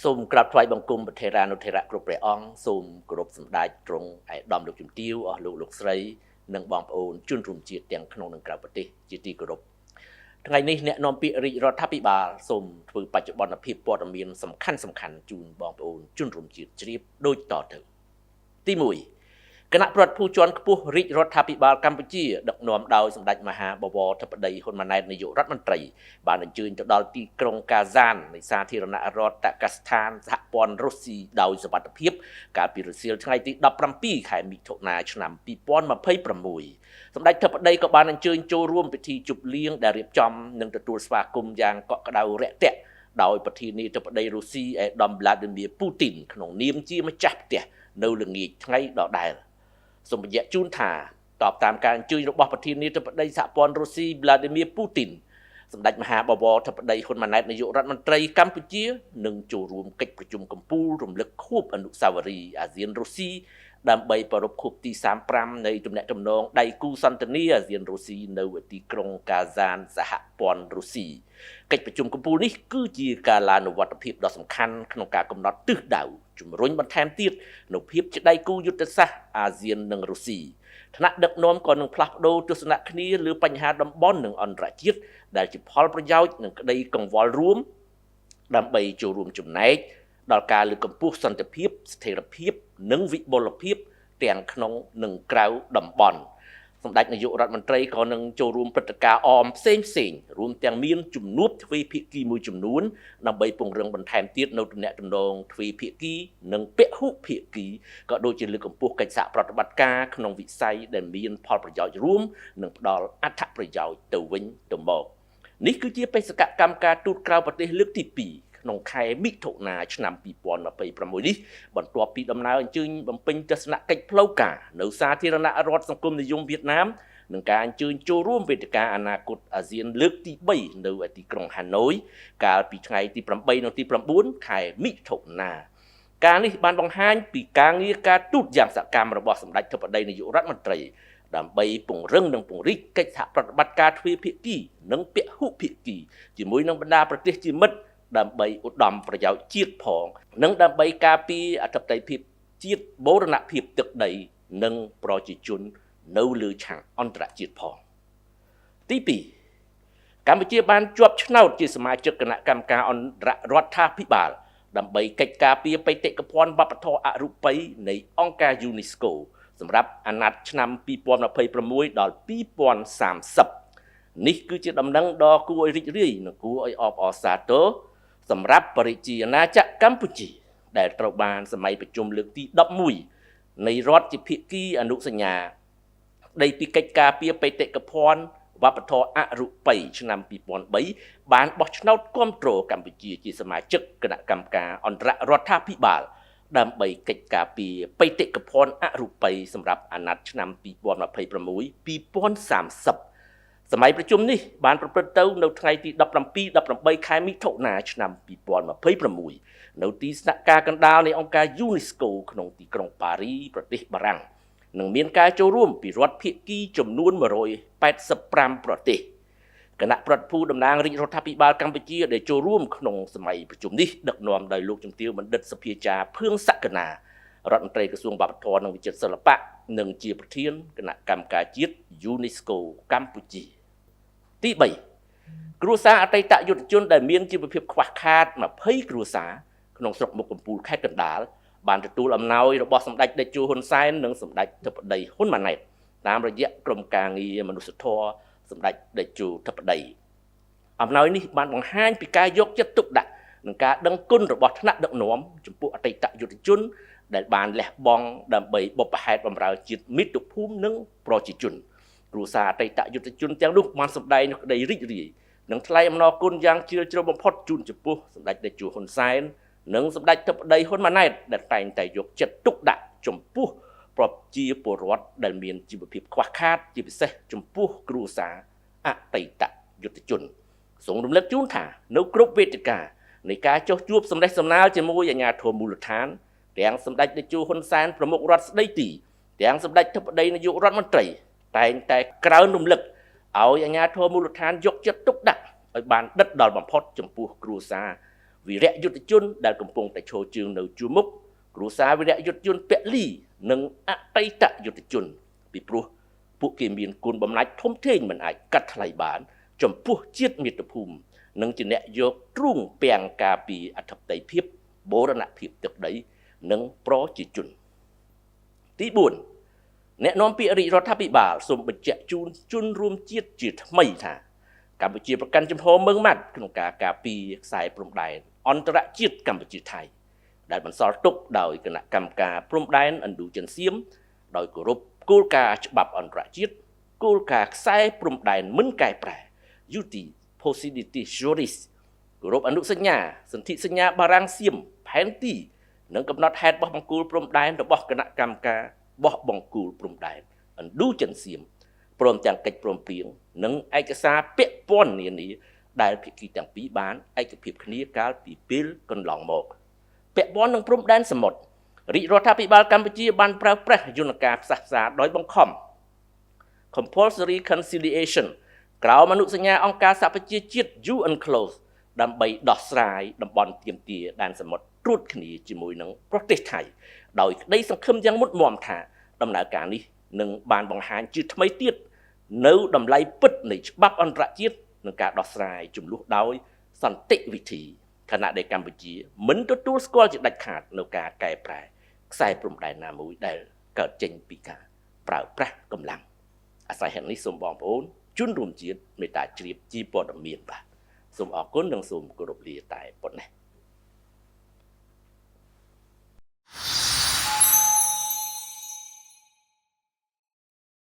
សូមក្រាបថ្វាយបង្គំប្រធេរានុធេរៈគ្រប់ព្រះអង្គសូមគោរពសម្ដេចទ្រង់ឯកឧត្តមលោកជំទាវអស់លោកស្រីនិងបងប្អូនជនរួមជាតិទាំងក្នុងនិងក្រៅប្រទេសជាទីគោរពថ្ងៃនេះអ្នកនាំពាក្យរាជរដ្ឋាភិបាលសូមធ្វើបច្ចុប្បន្នភាពព័ត៌មានសំខាន់ជូនបងប្អូនជនរួមជាតិជ្រាបដូចតទៅទី1គណៈប្រតិភូជាន់ខ្ពស់រាជរដ្ឋាភិបាលកម្ពុជាដឹកនាំដោយសម្ដេចមហាបវរធិបតីហ៊ុនម៉ាណែតនាយករដ្ឋមន្ត្រីបានអញ្ជើញទៅដល់ទីក្រុងកាហ្សាននៃសាធារណរដ្ឋតាកាស្ថានសហព័ន្ធរុស្ស៊ីដោយសុវត្ថិភាពកាលពីរសៀលថ្ងៃទី17ខែមិថុនាឆ្នាំ2026សម្ដេចធិបតីក៏បានអញ្ជើញចូលរួមពិធីជប់លៀងដែលរៀបចំនិងទទួលស្វាគមន៍យ៉ាងកក់ក្ដៅរាក់ទាក់ដោយប្រធានាធិបតីរុស្ស៊ីអេដាមវ្លាឌីមៀពូទីនក្នុងនាមជាម្ចាស់ផ្ទះនៅល្ងាចថ្ងៃដដែលសូមបញ្ជាក់ជូនថាតបតាមការអញ្ជើញរបស់ប្រធានាធិបតីសហព័ន្ធរុស្ស៊ីវ្លាឌីមៀពូទីនសម្ដេចមហាបវរធិបតីហ៊ុនម៉ាណែតនាយករដ្ឋមន្ត្រីកម្ពុជានឹងចូលរួមកិច្ចប្រជុំកំពូលរំលឹកខួបអនុស្សាវរីយ៍អាស៊ានរុស្ស៊ីដើម្បីប្រារព្ធខួបទី35នៃទំនាក់ទំនងដៃគូសន្ទនាអាស៊ានរុស្ស៊ីនៅទីក្រុងកាហ្សានសហព័ន្ធរុស្ស៊ីកិច្ចប្រជុំកំពូលនេះគឺជាការឡានវត្តភាពដ៏សំខាន់ក្នុងការកំណត់ទិសដៅជំរុញបន្ថែមទៀតនូវភាពជាដៃគូយុទ្ធសាស្ត្រអាស៊ាននិងរុស្ស៊ីថ្នាក់ដឹកនាំក៏នឹងផ្លាស់ប្ដូរទស្សនៈគ្នាលើបញ្ហាតំបន់និងអន្តរជាតិដែលជាផលប្រយោជន៍និងក្តីកង្វល់រួមដើម្បីចូលរួមចំណែកដល់ការលើកកម្ពស់សន្តិភាពស្ថិរភាពនិងវិបុលភាពទាំងក្នុងនិងក្រៅតំបន់សម្ដេចនាយករដ្ឋមន្ត្រីក៏នឹងចូលរួមព្រឹត្តិការណ៍អមផ្សេងរួមទាំងមានជំនួបទ្វេភាគីមួយចំនួនដើម្បីពង្រឹងបន្ថែមទៀតនៅទំនាក់ទំនងទ្វេភាគីនិងពហុភាគីក៏ដូចជាលើកកម្ពស់កិច្ចសហប្រតិបត្តិការក្នុងវិស័យដែលមានផលប្រយោជន៍រួមនិងផ្ដល់អត្ថប្រយោជន៍ទៅវិញទៅមកនេះគឺជាបេសកកម្មការទូតក្រៅប្រទេសលើកទី2ក្នុងខែមិថុនាឆ្នាំ2026នេះបន្ទាប់ពីដំណើរអញ្ជើញបំពេញទស្សនកិច្ចផ្លូវការនៅសាធារណរដ្ឋសង្គមនិយមវៀតណាមនិងការអញ្ជើញចូលរួមវេទិកាអនាគតអាស៊ានលើកទី3នៅទីក្រុងហាណូយកាលពីថ្ងៃទី8និងទី9ខែមិថុនាការនេះបានបង្ហាញពីការងារការទូតយ៉ាងសកម្មរបស់សម្ដេចធិបតីនាយករដ្ឋមន្ត្រីដើម្បីពង្រឹងនិងពង្រីកកិច្ចសហប្រតិបត្តិការទ្វេភាគីនិងពហុភាគីជាមួយនឹងបណ្ដាប្រទេសជាមិត្តដើម្បីឧត្តមប្រយោជន៍ជាតិផងនិងដើម្បីការពារអធិបតេយ្យភាពជាតិបូរណភាពទឹកដីនិងប្រជាជននៅលើឆាកអន្តរជាតិផងទី2កម្ពុជាបានជាប់ឆ្នោតជាសមាជិកគណៈកម្មការអន្តររដ្ឋាភិបាលដើម្បីកិច្ចការពារបេតិកភណ្ឌវប្បធម៌អរូបីនៃអង្គការ UNESCO សម្រាប់អាណត្តិឆ្នាំ2026ដល់2030នេះគឺជាដំណឹងដ៏គួរឲ្យរីករាយនិងគួរឲ្យអបអរសាទរសម្រាប់បរិជាអាណាចក្រកម្ពុជាដែលត្រូវបានសម័យប្រជុំលើកទី11នៃរដ្ឋជាភាគីអនុសញ្ញាដីពីកិច្ចការពារបេតិកភណ្ឌវប្បធម៌អរូបីឆ្នាំ2003បានបោះឆ្នោតគាំទ្រកម្ពុជាជាសមាជិកគណៈកម្មការអន្តររដ្ឋាភិបាលដើម្បីកិច្ចការពារបេតិកភណ្ឌអរូបីសម្រាប់អាណត្តិឆ្នាំ2026-2030សម័យប្រជុំនេះបានប្រព្រឹត្តទៅនៅថ្ងៃទី17-18ខែមិថុនាឆ្នាំ2026នៅទីស្នាក់ការកណ្ដាលនៃអង្គការ UNESCO ក្នុងទីក្រុងប៉ារីប្រទេសបារាំងនិងមានការចូលរួមពីរដ្ឋភាគីចំនួន185ប្រទេសគណៈប្រតិភូតំណាងរាជរដ្ឋាភិបាលកម្ពុជាដែលចូលរួមក្នុងសម័យប្រជុំនេះដឹកនាំដោយលោកជំទាវបណ្ឌិតសភាចារភឿងសក្កណារដ្ឋមន្ត្រីក្រសួងវប្បធម៌និងវិចិត្រសិល្បៈនិងជាប្រធានគណៈកម្មការជាតិ UNESCO កម្ពុជាទី3គ្រួសារអតីតយុទ្ធជនដែលមានជីវភាពខ្វះខាត20គ្រួសារក្នុងស្រុកមុខកំពូលខេត្តកណ្ដាលបានទទួលអំណោយរបស់សម្ដេចតេជោហ៊ុនសែននិងសម្ដេចធិបតីហ៊ុនម៉ាណែតតាមរយៈក្រុមការងារមនុស្សធម៌សម្ដេចតេជោធិបតីអំណោយនេះបានបង្ហាញពីការយកចិត្តទុកដាក់និងការដឹងគុណរបស់ថ្នាក់ដឹកនាំចំពោះអតីតយុទ្ធជនដែលបានលះបង់ដើម្បីបុព្វហេតុបម្រើជាតិមាតុភូមិនិងប្រជាជនគ្រួសារអតីតយុទ្ធជនទាំងនោះបានសម្ដែងនូវក្តីរីករាយនិងថ្លែងអំណរគុណយ៉ាងជ្រាលជ្រៅបំផុតជូនចំពោះសម្ដេចតេជោហ៊ុនសែននិងសម្ដេចធិបតីហ៊ុនម៉ាណែតដែលតែងតែយកចិត្តទុកដាក់ចំពោះប្រជាពលរដ្ឋដែលមានជីវភាពខ្វះខាតជាពិសេសចំពោះគ្រួសារអតីតយុទ្ធជនសូមរំលឹកជូនថានៅគ្រប់វេទិកានៃការចុះជួបសម្ដេចសំណាលជាមួយអាជ្ញាធរមូលដ្ឋានទាំងសម្ដេចតេជោហ៊ុនសែនប្រមុខរដ្ឋស្ដីទីទាំងសម្ដេចធិបតីនាយករដ្ឋមន្ត្រីតែងតែក្រើនរំលឹកឲ្យអាជ្ញាធរមូលដ្ឋានយកចិត្តទុកដាក់ឲ្យបានដិតដល់បំផុតចំពោះគ្រួសារ វីរៈយុទ្ធជនដែលកំពុងតែឈរជើងនៅជួរមុខគ្រួសារវីរៈយុទ្ធជនពលីនិងអតីតយុទ្ធជនពីព្រោះពួកគេមានគុណបំណាច់ធំធេងមិនអាចកាត់ថ្លៃបានចំពោះជាតិមាតុភូមិនិងជាអ្នកយកទ្រូងពាំងការពីអធិបតេយ្យភាពបូរណភាពទឹកដីនិងប្រជាជនទី4អ្នកនាំពាក្យរាជរដ្ឋាភិបាលសូមបញ្ជាក់ជូនជនរួមជាតិជាថ្មីថាកម្ពុជាប្រកាន់ជំហរម៉ឺងម៉ាត់ក្នុងការការពារខ្សែព្រំដែនអន្តរជាតិកម្ពុជាថៃដែលបន្សល់ទុកដោយគណៈកម្មការព្រំដែនឥណ្ឌូចិនសៀមដោយគោរពគោលការណ៍ច្បាប់អន្តរជាតិគោលការណ៍ខ្សែព្រំដែនមិនកែប្រែ Uti Possibility Juris គោរពអនុសញ្ញាសន្ធិសញ្ញាបារាំងសៀមផែនទីនិងកំណត់ហេតុបោះបង្គោលព្រំដែនរបស់គណៈកម្មការបោះបង្គោលព្រំដែនឥណ្ឌូចិនសៀមព្រមទាំងកិច្ចព្រមព្រៀងនិងឯកសារពាក់ព័ន្ធនានាដែលភាគីទាំងពីរបានឯកភាពគ្នាកាលពីពេលកន្លងមកពាក់ព័ន្ធនឹងព្រំដែនសមុទ្ររាជរដ្ឋាភិបាលកម្ពុជាបានប្រើប្រាស់យន្តការផ្សះផ្សាដោយបង្ខំ Compulsory Conciliation ក្រោមអនុសញ្ញាអង្គការសហប្រជាជាតិ UNCLOS ដើម្បីដោះស្រាយតំបន់ទាមទារដែនសមុទ្រត្រួតគ្នាជាមួយនឹងប្រទេសថៃដោយក្តីសង្ឃឹមយ៉ាងមុតមមថាដំណើរការនេះនឹងបានបង្ហាញជាថ្មីទៀតនៅតម្លៃពិតនៃច្បាប់អន្តរជាតិនិងការដោះស្រាយចំនួនដោយសន្តិវិធីខណៈដែលកម្ពុជាមិនទទួលស្គាល់ជាដាច់ខាតនៅការកែប្រែខ្សែព្រំដែនណាមួយដែលកើតចេញពីការប្រើប្រាស់កម្លាំងអាស្រ័យហេតុនេះសូមបងប្អូនជនរួមជាតិមេត្តាជ្រាបជាព័ត៌មានបាទសូមអរគុណនិងសូមគោរពលាតែប៉ុណ្ណេះ